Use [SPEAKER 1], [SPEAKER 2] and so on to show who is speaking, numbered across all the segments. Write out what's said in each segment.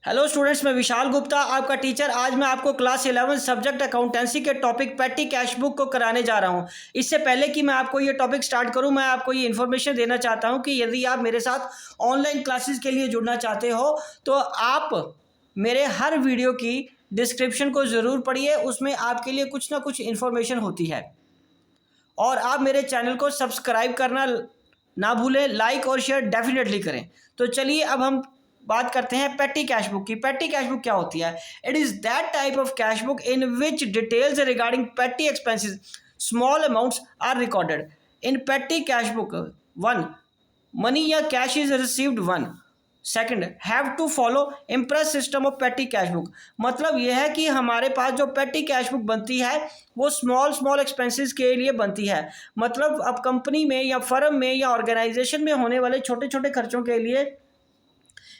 [SPEAKER 1] Hello students, मैं विशाल गुप्ता आपका teacher. आज मैं आपको क्लास 11 सब्जेक्ट अकाउंटेंसी के टॉपिक पेटी कैश बुक को कराने जा रहा हूं। इससे पहले कि मैं आपको ये टॉपिक स्टार्ट करूं, मैं आपको ये इन्फॉर्मेशन देना चाहता हूं कि यदि आप मेरे साथ ऑनलाइन क्लासेस के लिए जुड़ना चाहते हो तो आप मेरे हर वीडियो की डिस्क्रिप्शन को ज़रूर पढ़िए। उसमें आपके लिए कुछ ना कुछ इन्फॉर्मेशन होती है और आप मेरे चैनल को सब्सक्राइब करना ना भूलें, लाइक और शेयर डेफिनेटली करें। तो चलिए अब हम बात करते हैं पेटी कैश बुक की। पेटी कैश बुक क्या होती है? It is that type of cash book in which details regarding petty expenses small amounts are recorded in petty cash book. One, money या cash is received. One, second, have to follow imprest system of petty cash book. मतलब यह है कि हमारे पास जो पेटी cash book बनती है वो स्मॉल एक्सपेंसेस के लिए बनती है। मतलब अब कंपनी में या फर्म में या ऑर्गेनाइजेशन में होने वाले छोटे छोटे खर्चों के लिए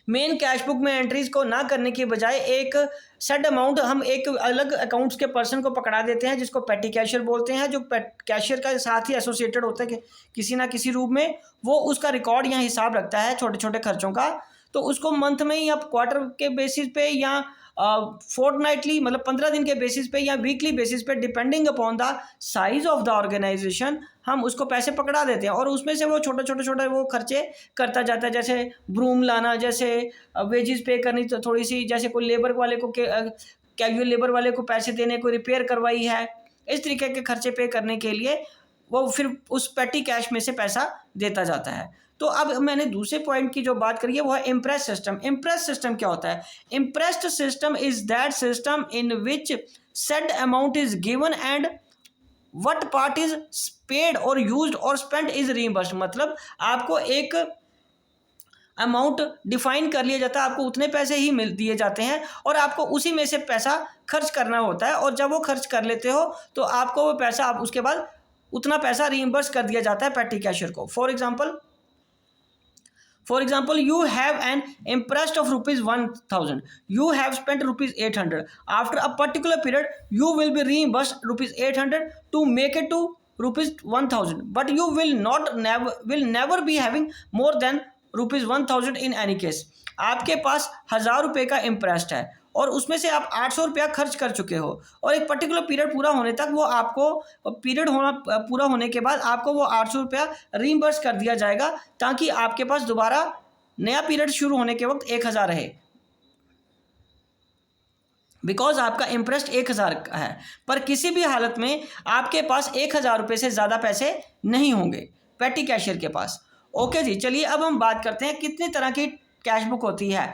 [SPEAKER 1] मेन कैश बुक में एंट्रीज को ना करने की बजाय एक सेट अमाउंट हम एक अलग अकाउंट्स के पर्सन को पकड़ा देते हैं जिसको पेटी कैशियर बोलते हैं, जो कैशियर का साथ ही एसोसिएटेड होता है कि किसी ना किसी रूप में वो उसका रिकॉर्ड या हिसाब रखता है छोटे छोटे खर्चों का। तो उसको मंथ में या क्वार्टर के बेसिस पे या फोर्टनाइटली मतलब 15 दिन के बेसिस पे या वीकली बेसिस पे depending upon the size of the organisation हम उसको पैसे पकड़ा देते हैं और उसमें से वो छोटे वो खर्चे करता जाता है। जैसे ब्रूम लाना, जैसे वेजेस पे करनी तो थोड़ी सी, जैसे कोई लेबर वाले को कैजुअल लेबर वाले को पैसे देने, कोई रिपेयर करवाई है, इस तरीके के खर्चे पे करने के लिए वो फिर उस पेटी कैश में से पैसा देता जाता है। तो अब मैंने दूसरे पॉइंट की जो बात करी है वो है इम्प्रेस सिस्टम। इम्प्रेस सिस्टम क्या होता है? Impressed system is that system in which set amount is given and what part is paid और यूज्ड और स्पेंट इज रीइंबर्स्ड। मतलब आपको एक अमाउंट डिफाइन कर लिया जाता है, आपको उतने पैसे ही मिल दिए जाते हैं और आपको उसी में से पैसा खर्च करना होता है और जब वो खर्च कर लेते हो तो आपको वो पैसा आप उसके बाद उतना पैसा रीइंबर्स कर दिया जाता है पेटी कैशियर को। For example, you have an imprest of rupees 1000. You have spent rupees 800. After a particular period, you will be reimbursed rupees 800 to make it to rupees 1000. But you will never be having more than rupees 1000 in any case. आपके पास 1000 रुपये का imprest है और उसमें से आप 800 रुपया खर्च कर चुके हो और एक पर्टिकुलर पीरियड पूरा होने तक वो आपको पूरा होने के बाद आपको वो 800 रुपया रीइंबर्स कर दिया जाएगा ताकि आपके पास दोबारा नया पीरियड शुरू होने के वक्त 1000 रहे, बिकॉज आपका इंटरेस्ट 1000 का है। पर किसी भी हालत में आपके पास 1000 रुपये से ज़्यादा पैसे नहीं होंगे पेटी कैशियर के पास। ओके जी, चलिए अब हम बात करते हैं कितनी तरह की कैश बुक होती है।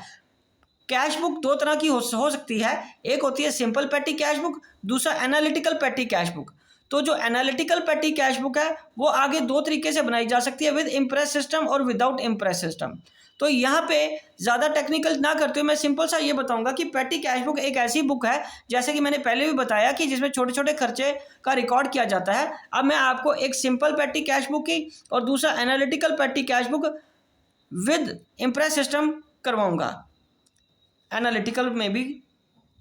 [SPEAKER 1] कैश बुक दो तरह की हो सकती है। एक होती है सिंपल पेटी कैश बुक, दूसरा एनालिटिकल पेटी कैश बुक। तो जो एनालिटिकल पेटी कैश बुक है वो आगे दो तरीके से बनाई जा सकती है, विद इम्प्रेस सिस्टम और विदाउट इम्प्रेस सिस्टम। तो यहाँ पे ज़्यादा टेक्निकल ना करते हुए मैं सिंपल सा ये बताऊंगा कि पेटी कैश बुक एक ऐसी बुक है, जैसे कि मैंने पहले भी बताया, कि जिसमें छोटे छोटे खर्चे का रिकॉर्ड किया जाता है। अब मैं आपको एक सिंपल पेटी कैश बुक की और दूसरा analytical petty cash book with imprest system करवाऊँगा। एनालिटिकल में भी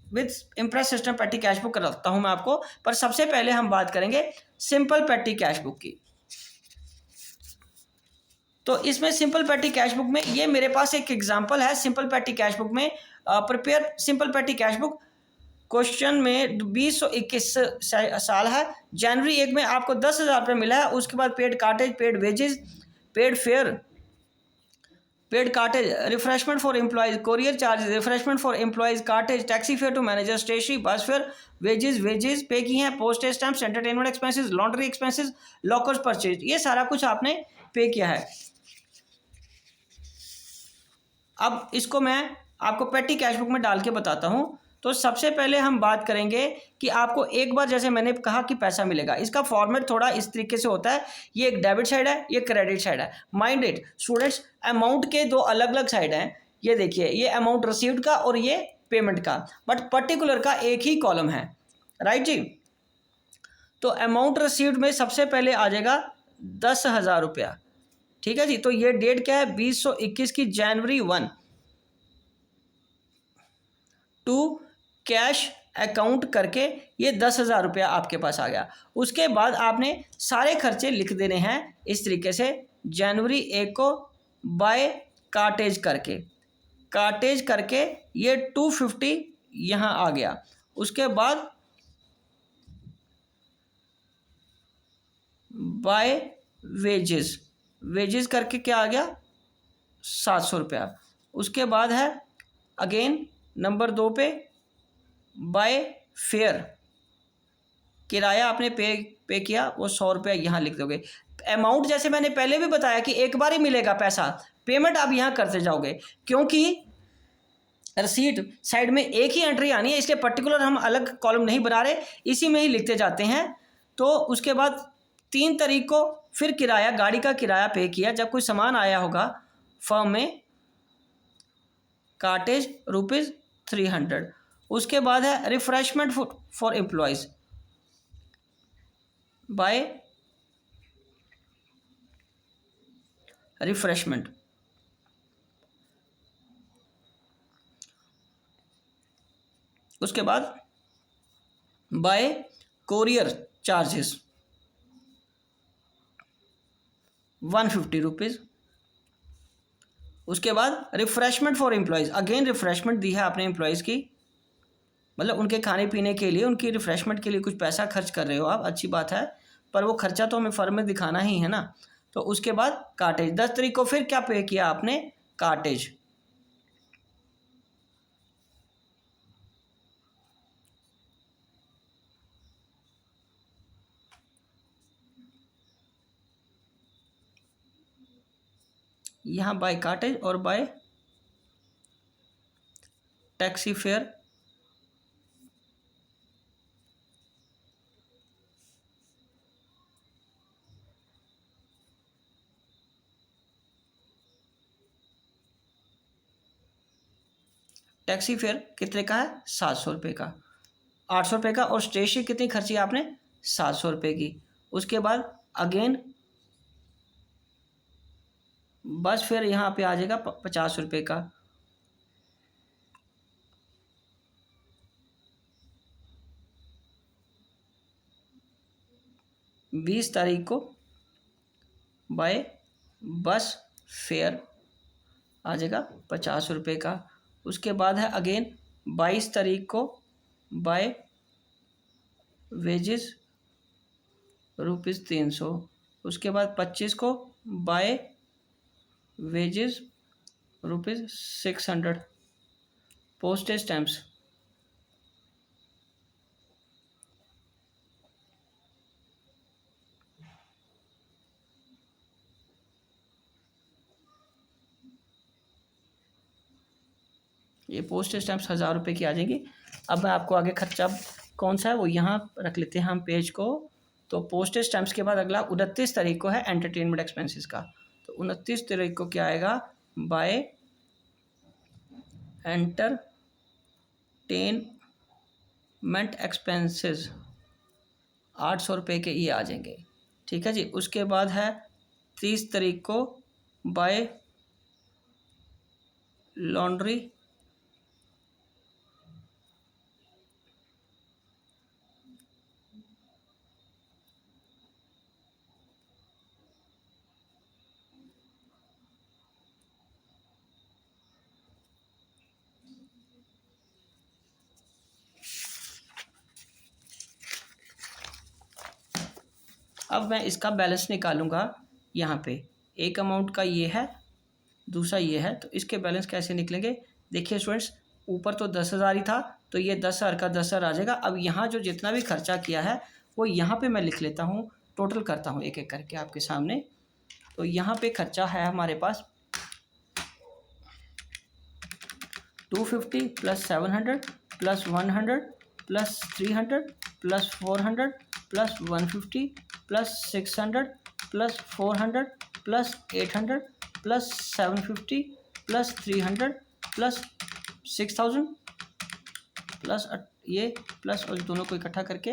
[SPEAKER 1] with imprest system petty cash book कराता हूँ मैं आपको। पर सबसे पहले हम बात करेंगे सिंपल पेटी कैश बुक की। तो इसमें सिंपल पेटी कैश बुक में ये मेरे पास एक एग्जांपल है। सिंपल पेटी कैश बुक में प्रिपेयर सिंपल पेटी कैश बुक क्वेश्चन में 2021 साल है। जनवरी 1 में आपको 10,000 रुपये मिला है। उसके बाद paid cartage, paid wages, paid fare, paid cartage, refreshment for employees, courier charges, refreshment for employees, cartage, taxi fare to manager, stationery, bus fare, wages pay की हैं, postage stamps, entertainment expenses, laundry expenses, lockers purchase, ये सारा कुछ आपने पे किया है। अब इसको मैं आपको पेटी कैश बुक में डाल के बताता हूँ। तो सबसे पहले हम बात करेंगे कि आपको एक बार, जैसे मैंने कहा कि पैसा मिलेगा, इसका फॉर्मेट थोड़ा इस तरीके से होता है। ये एक डेबिट साइड है, ये क्रेडिट साइड है। माइंड इट स्टूडेंट्स, अमाउंट के दो अलग अलग साइड हैं। ये देखिए, ये अमाउंट रिसीव्ड का और ये पेमेंट का, बट पर्टिकुलर का एक ही कॉलम है, राइट जी। तो अमाउंट रिसीव्ड में सबसे पहले आ जाएगा 10,000 रुपया, ठीक है जी। तो ये डेट क्या है? 2021 की जनवरी 1 टू कैश अकाउंट करके ये 10,000 रुपया आपके पास आ गया। उसके बाद आपने सारे खर्चे लिख देने हैं इस तरीके से, जनवरी 1 को बाय कार्टेज करके, कार्टेज करके ये 250 यहाँ आ गया। उसके बाद बाय वेजेस, वेजेस करके क्या आ गया 700 रुपया। उसके बाद है अगेन नंबर 2 पे बाय फेयर, किराया आपने पे किया वो 100 रुपया यहाँ लिख दोगे। अमाउंट जैसे मैंने पहले भी बताया कि एक बार ही मिलेगा पैसा, पेमेंट आप यहाँ करते जाओगे, क्योंकि रसीट साइड में एक ही एंट्री आनी है, इसलिए पर्टिकुलर हम अलग कॉलम नहीं बना रहे, इसी में ही लिखते जाते हैं। तो उसके बाद 3 तारीख को फिर किराया, गाड़ी का किराया पे किया जब कोई सामान आया होगा फर्म में, कार्टेज ₹300। उसके बाद है refreshment for employees by refreshment. उसके बाद बाय कोरियर चार्जेस 150 रुपीज़। उसके बाद refreshment for employees, again refreshment दी है आपने एम्प्लॉयज़ की, मतलब उनके खाने पीने के लिए, उनकी रिफ्रेशमेंट के लिए कुछ पैसा खर्च कर रहे हो आप, अच्छी बात है, पर वो खर्चा तो हमें फर्म में दिखाना ही है ना। तो उसके बाद कार्टेज 10 तारीख को फिर क्या पे किया आपने, कार्टेज। यहाँ बाय कार्टेज और bye taxi fare, taxi fare कितने का है 700 रुपये का, 800 रुपये का, और स्टेशनरी कितनी खर्ची आपने 700 रुपये की। उसके बाद अगेन बस फेयर यहाँ पे आ जाएगा 50 रुपये का। बीस तारीख को बाय बस फेयर आ जाएगा 50 रुपये का। उसके बाद है अगेन 22 तारीख को बाय वेजेस ₹300। उसके बाद 25 को बाय वेजेस ₹600। पोस्टेज स्टैम्प्स ये पोस्टेज स्टैम्प्स 1000 रुपये की आ जाएंगी। अब मैं आपको आगे खर्चा कौन सा है वो यहाँ रख लेते हैं हम पेज को। तो पोस्टेज स्टैम्प्स के बाद अगला 29 तारीख को है एंटरटेनमेंट एक्सपेंसेस का। तो 29 तारीख को क्या आएगा, बाय एंटरटेनमेंट एक्सपेंसेस 800 रुपये के ये आ जाएंगे, ठीक है जी। उसके बाद है 30 तारीख को बाय लॉन्ड्री अब मैं इसका बैलेंस निकालूंगा। यहाँ पे एक अमाउंट का ये है, दूसरा ये है, तो इसके बैलेंस कैसे निकलेंगे। देखिए स्टूडेंट्स, ऊपर तो 10,000 ही था, तो ये 10,000 का 10,000 आ जाएगा। अब यहाँ जो जितना भी खर्चा किया है वो यहाँ पे मैं लिख लेता हूँ, टोटल करता हूँ एक एक करके आपके सामने। तो यहाँ पे खर्चा है हमारे पास 250 plus 700 plus 100 plus 300 plus 400 plus 150 plus 600 plus 400 plus 800 plus 750 plus 300 plus 6000 plus ये प्लस और दोनों को इकट्ठा करके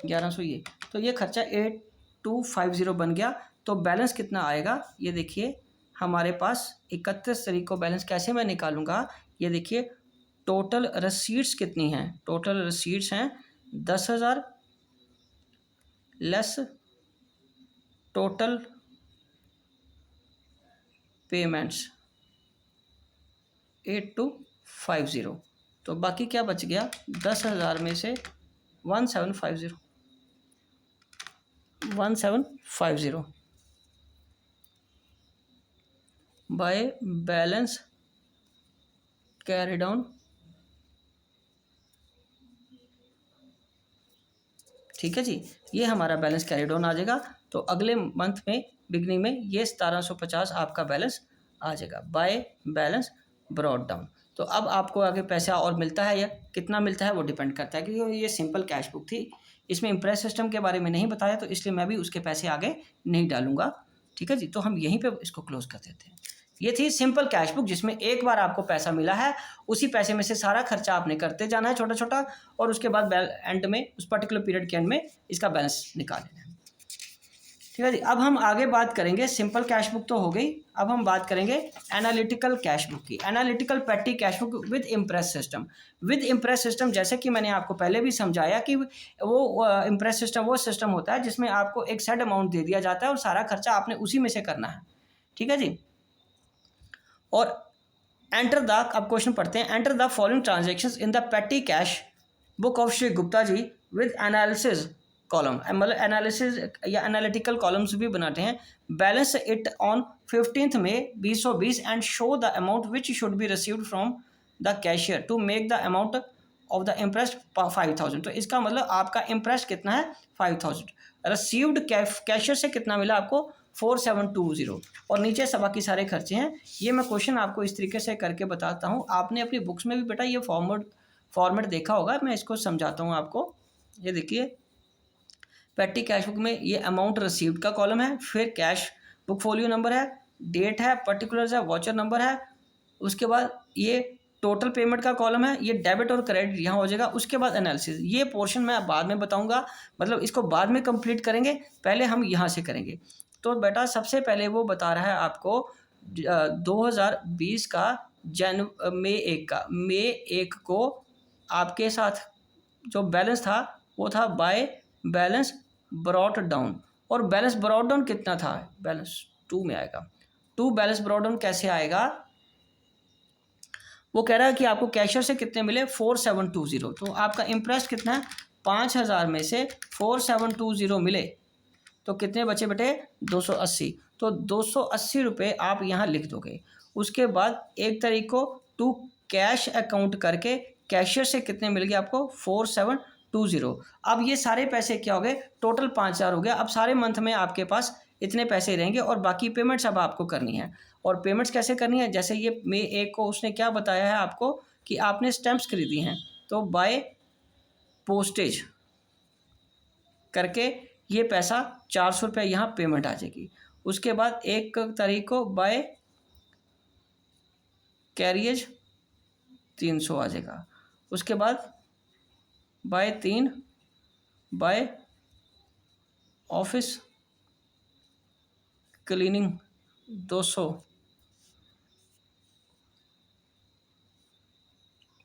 [SPEAKER 1] 1100 ये। तो ये खर्चा 8250 बन गया। तो बैलेंस कितना आएगा ये देखिए, हमारे पास 31 तारीख को बैलेंस कैसे मैं निकालूंगा, ये देखिए टोटल रसीट्स कितनी हैं। टोटल रसीट्स हैं 10,000 लेस टोटल पेमेंट्स 8250। तो बाकी क्या बच गया, 10,000 में से 1750 बाय बैलेंस कैरी डाउन। ठीक है जी, ये हमारा बैलेंस कैरी डाउन आ जाएगा। तो अगले मंथ में बिगनिंग में ये 1750 आपका बैलेंस आ जाएगा बाय बैलेंस ब्रॉट डाउन। तो अब आपको आगे पैसा और मिलता है या कितना मिलता है वो डिपेंड करता है, क्योंकि ये सिंपल कैश बुक थी, इसमें इम्प्रेस सिस्टम के बारे में नहीं बताया, तो इसलिए मैं भी उसके पैसे आगे नहीं डालूंगा। ठीक है जी, तो हम यहीं पे इसको क्लोज कर देते हैं। ये थी सिंपल कैश बुक, जिसमें एक बार आपको पैसा मिला है, उसी पैसे में से सारा खर्चा आपने करते जाना है छोटा छोटा, और उसके बाद एंड में उस पर्टिकुलर पीरियड के एंड में इसका बैलेंस निकाल लेना है। ठीक है जी, अब हम आगे बात करेंगे, सिंपल कैश बुक तो हो गई, अब हम बात करेंगे एनालिटिकल कैश बुक की। Analytical petty cash book with imprest system. With imprest system, जैसे कि मैंने आपको पहले भी समझाया कि वो इम्प्रेस सिस्टम वो सिस्टम होता है जिसमें आपको एक सेट अमाउंट दे दिया जाता है और सारा खर्चा आपने उसी में से करना है। ठीक है जी, और एंटर द, अब क्वेश्चन पढ़ते हैं, enter the following transactions in the petty cash book of Shri Gupta ji with analysis column. मतलब एनालिसिस या एनालिटिकल कॉलम्स भी बनाते हैं। Balance it on 15 May 2020 and show the amount which should be received from the cashier to make the amount of the imprest 5000। तो इसका मतलब आपका imprest कितना है, 5000। रिसीव्ड कैशियर से कितना मिला आपको, 4720। और नीचे सब बाकी सारे खर्चे हैं। ये मैं क्वेश्चन आपको इस तरीके से करके बताता हूँ, आपने अपनी बुक्स में भी बेटा ये फॉर्मेट देखा होगा, मैं इसको समझाता हूँ आपको। ये देखिए, पेटी कैश बुक में ये अमाउंट रिसीव्ड का कॉलम है, फिर कैश बुक फोलियो नंबर है, डेट है, पर्टिकुलर्स है, वॉचर नंबर है, उसके बाद ये टोटल पेमेंट का कॉलम है, ये डेबिट और क्रेडिट यहाँ हो जाएगा। उसके बाद एनालिसिस, ये पोर्शन मैं बाद में बताऊंगा, मतलब इसको बाद में कंप्लीट करेंगे, पहले हम यहाँ से करेंगे। तो बेटा सबसे पहले वो बता रहा है आपको 2020 का मई 1 को आपके साथ जो बैलेंस था वो था बाय बैलेंस ब्रॉट डाउन। और बैलेंस ब्रॉट डाउन कितना था, बैलेंस 2 में आएगा। 2 बैलेंस ब्रॉट डाउन कैसे आएगा, वो कह रहा है कि आपको कैशियर से कितने मिले, 4720। तो आपका इम्प्रेस्ट कितना है, 5000 में से 4720 मिले तो कितने बचे बेटे, 280। तो 280 रुपये आप यहाँ लिख दोगे। उसके बाद 1 तारीख को टू कैश अकाउंट करके कैशियर से कितने मिल गए आपको, 4720। अब ये सारे पैसे क्या हो गए, टोटल 5000 हो गया। अब सारे मंथ में आपके पास इतने पैसे रहेंगे और बाकी पेमेंट्स अब आपको करनी है। और पेमेंट्स कैसे करनी है, जैसे ये मई 1 को उसने क्या बताया है आपको कि आपने स्टैम्प्स खरीदी हैं, तो बाय पोस्टेज करके ये पैसा 400 रुपये यहाँ पेमेंट आ जाएगी। उसके बाद 1 तारीख को बाय कैरियज 300 आ जाएगा। उसके बाद by 3 by office cleaning 200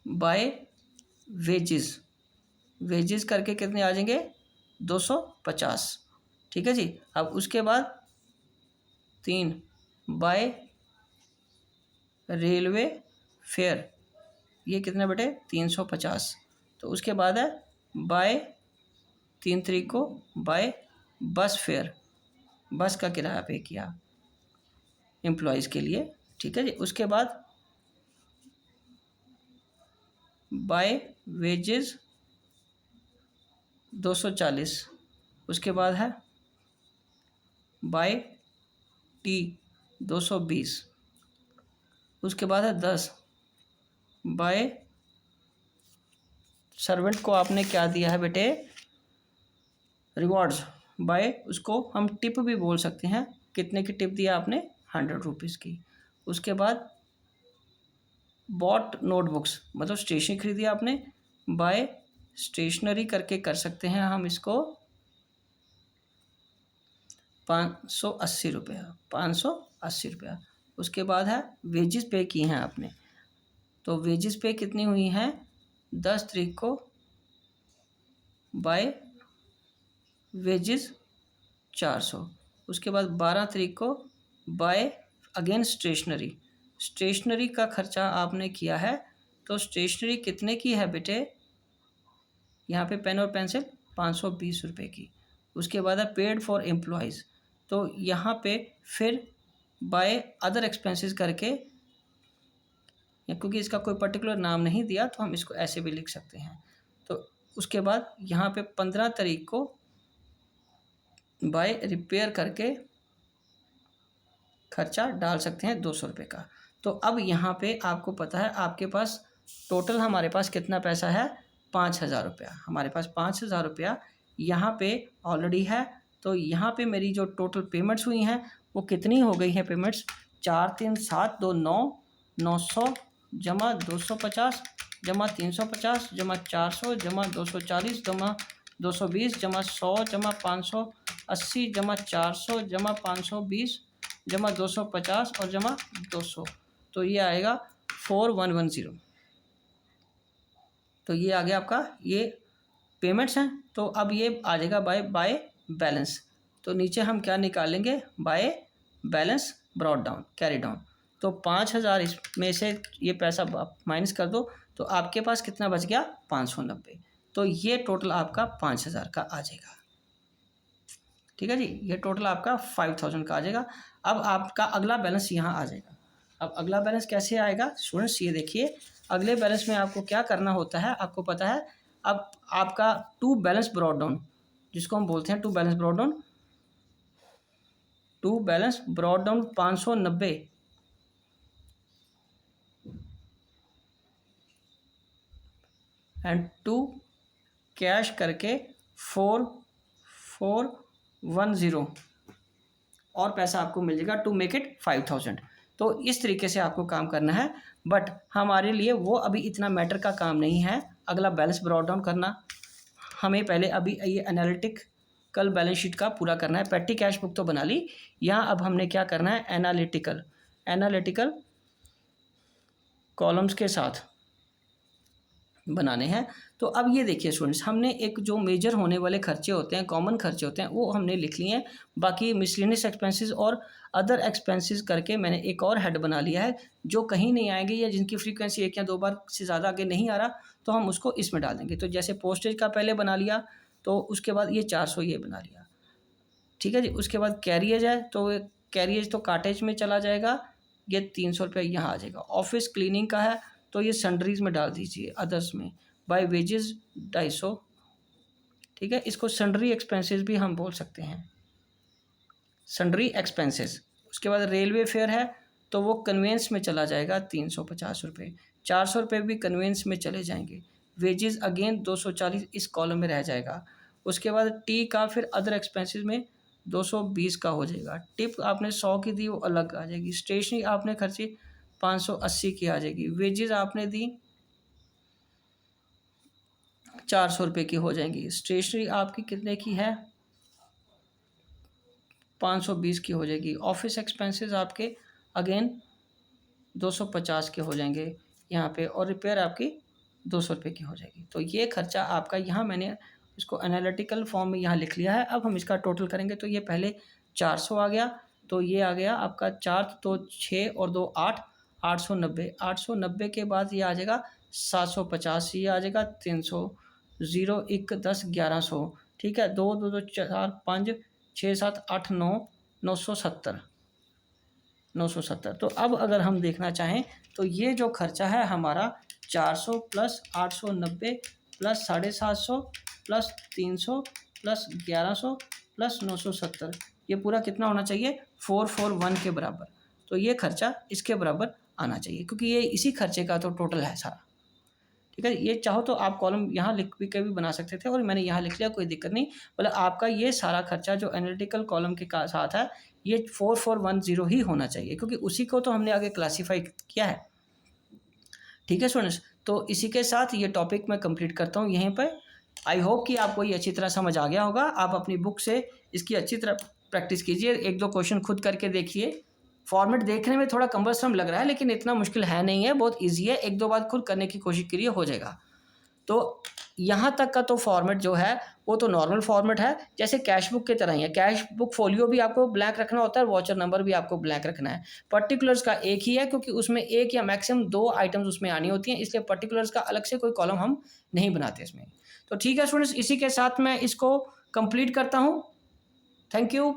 [SPEAKER 1] by wages करके कितने आ जाएंगे, 250। ठीक है जी। अब उसके बाद 3 बाय रेलवे फेयर, ये कितने बेटे, 350। तो उसके बाद है बाय 3 तारीख को बाय बस फेयर, बस का किराया पे किया एम्प्लॉयज़ के लिए। ठीक है जी। उसके बाद बाय वेजेस 240। उसके बाद है बाय टी 220। उसके बाद है 10 बाय सर्वेंट को आपने क्या दिया है बेटे, रिवॉर्ड्स, बाय उसको हम टिप भी बोल सकते हैं। कितने की टिप दिया आपने, 100 रुपीज़ की। उसके बाद बॉट नोटबुक्स, मतलब स्टेशनरी खरीदी आपने, बाय स्टेशनरी करके कर सकते हैं हम इसको 580 रुपया, 580 रुपया। उसके बाद है वेजेस पे की हैं आपने, तो वेजेस पे कितनी हुई हैं, 10 तारीख को बाय वेजेस 400। उसके बाद 12 तारीख को बाय अगेन स्टेशनरी स्टेशनरी का खर्चा आपने किया है, तो स्टेशनरी कितने की है बेटे, यहाँ पे पेन और पेंसिल 520 रुपये की। उसके बाद है पेड फॉर एम्प्लॉयज़, तो यहाँ पे फिर बाय अदर एक्सपेंसेस करके, क्योंकि इसका कोई पर्टिकुलर नाम नहीं दिया तो हम इसको ऐसे भी लिख सकते हैं। तो उसके बाद यहाँ पे 15 तारीख को बाय रिपेयर करके खर्चा डाल सकते हैं 200 रुपये का। तो अब यहाँ पे आपको पता है आपके पास टोटल हमारे पास कितना पैसा है, 5,000 रुपया। हमारे पास 5,000 रुपया यहाँ पे ऑलरेडी है। तो यहाँ पे मेरी जो टोटल पेमेंट्स हुई हैं वो कितनी हो गई हैं पेमेंट्स, 4 3 7 2 9 900 जमा 250 जमा 350 जमा 400 जमा 240 जमा 220 जमा 100 जमा 580 जमा 400 जमा 520 जमा 250 और जमा 200, तो ये आएगा 4110। तो ये आ गया आपका, ये पेमेंट्स हैं। तो अब ये आ जाएगा बाय बैलेंस। तो नीचे हम क्या निकालेंगे, by balance brought down, carry down. तो 5,000 इसमें से ये पैसा माइनस कर दो तो आपके पास कितना बच गया, 590। तो ये टोटल आपका 5,000 का आ जाएगा। ठीक है जी, ये टोटल आपका 5,000 का आ जाएगा। अब आपका अगला बैलेंस यहाँ आ जाएगा। अब अगला बैलेंस कैसे आएगा स्टूडेंट्स, ये देखिए, अगले बैलेंस में आपको क्या करना होता है, आपको पता है। अब आपका टू बैलेंस ब्रॉट डाउन, जिसको हम बोलते हैं to balance brought down, to balance brought down 590 and to cash करके 4410 और पैसा आपको मिल जाएगा टू मेक इट 5,000। तो इस तरीके से आपको काम करना है, बट हमारे लिए वो अभी इतना मैटर का काम नहीं है अगला बैलेंस ब्रॉट डाउन करना। हमें पहले अभी ये एनालिटिकल बैलेंस शीट का पूरा करना है। पेटी कैश बुक तो बना ली, यहाँ अब हमने क्या करना है, एनालिटिकल कॉलम्स के साथ बनाने हैं। तो अब ये देखिए स्टूडेंट्स, हमने एक जो मेजर होने वाले खर्चे होते हैं, कॉमन खर्चे होते हैं, वो हमने लिख लिए हैं। बाकी मिसलेनियस एक्सपेंसेस और अदर एक्सपेंसेस करके मैंने एक और हेड बना लिया है, जो कहीं नहीं आएंगे या जिनकी फ्रीक्वेंसी 1 या 2 बार से ज़्यादा आगे नहीं आ रहा, तो हम उसको इसमें डाल देंगे। तो जैसे पोस्टेज का पहले बना लिया, तो उसके बाद ये 400 ये बना लिया। ठीक है जी, उसके बाद कैरियज है, तो कैरियज तो काटेज में चला जाएगा, ये 300 रुपये यहाँ आ जाएगा। ऑफिस क्लीनिंग का है तो ये सन्ड्रीज में डाल दीजिए, अदर्स में। बाय वेजेस 250, ठीक है, इसको सन्ड्री एक्सपेंसेस भी हम बोल सकते हैं, सन्ड्री एक्सपेंसेस। उसके बाद रेलवे फेयर है तो वो कन्वेंस में चला जाएगा 350 रुपये, 400 रुपये भी कन्वेंस में चले जाएंगे। वेजेस अगेन 240 इस कॉलम में रह जाएगा। उसके बाद टी का फिर अदर एक्सपेंसेस में 220 का हो जाएगा। टिप आपने 100 की दी, वो अलग आ जाएगी। स्टेशनरी आपने खर्ची 580 की आ जाएगी। वेजेस आपने दी 400 रुपये की हो जाएंगी। स्टेशनरी आपकी कितने की है, 520 की हो जाएगी। ऑफिस एक्सपेंसेस आपके अगेन 250 के हो जाएंगे यहाँ पे, और रिपेयर आपकी 200 रुपये की हो जाएगी। तो ये खर्चा आपका, यहाँ मैंने इसको एनालिटिकल फॉर्म में यहाँ लिख लिया है। अब हम इसका टोटल करेंगे तो ये पहले 400 आ गया, तो ये आ गया आपका 4 तो 6 और 2 8, 890। 890 के बाद ये आ जाएगा 750, ये आ जाएगा 300, 0 1 10 1100, ठीक है, 2 2 2 4 5 6 7 8 9 970। तो अब अगर हम देखना चाहें तो ये जो खर्चा है हमारा 400 plus 890 plus 750 plus 300 plus 1100 plus 970, ये पूरा कितना होना चाहिए, 441 के बराबर। तो ये खर्चा इसके बराबर आना चाहिए, क्योंकि ये इसी खर्चे का तो टोटल है सारा। ठीक है, ये चाहो तो आप कॉलम यहाँ लिख के भी बना सकते थे, और मैंने यहाँ लिख लिया, कोई दिक्कत नहीं। मतलब आपका ये सारा खर्चा जो एनालिटिकल कॉलम के साथ है, ये 4410 ही होना चाहिए, क्योंकि उसी को तो हमने आगे क्लासीफाई किया है। ठीक है स्टूडेंट्स, तो इसी के साथ ये टॉपिक मैं कंप्लीट करता हूँ यहीं पर। आई होप कि आपको ये अच्छी तरह समझ आ गया होगा। आप अपनी बुक से इसकी अच्छी तरह प्रैक्टिस कीजिए, 1-2 क्वेश्चन खुद करके देखिए। फॉर्मेट देखने में थोड़ा कम्बरसम लग रहा है, लेकिन इतना मुश्किल है नहीं है, बहुत ईजी है। 1-2 बार खुद करने की कोशिश करिए, हो जाएगा। तो यहाँ तक का तो फॉर्मेट जो है वो तो नॉर्मल फॉर्मेट है, जैसे कैश बुक की तरह ही है। कैश बुक फोलियो भी आपको ब्लैंक रखना होता है, वाउचर नंबर भी आपको ब्लैंक रखना है। पर्टिकुलर्स का एक ही है, क्योंकि उसमें एक या मैक्सिमम 2 आइटम्स उसमें आनी होती हैं, इसलिए पर्टिकुलर्स का अलग से कोई कॉलम हम नहीं बनाते इसमें। तो ठीक है स्टूडेंट्स, इसी के साथ मैं इसको कंप्लीट करता हूँ। Thank you.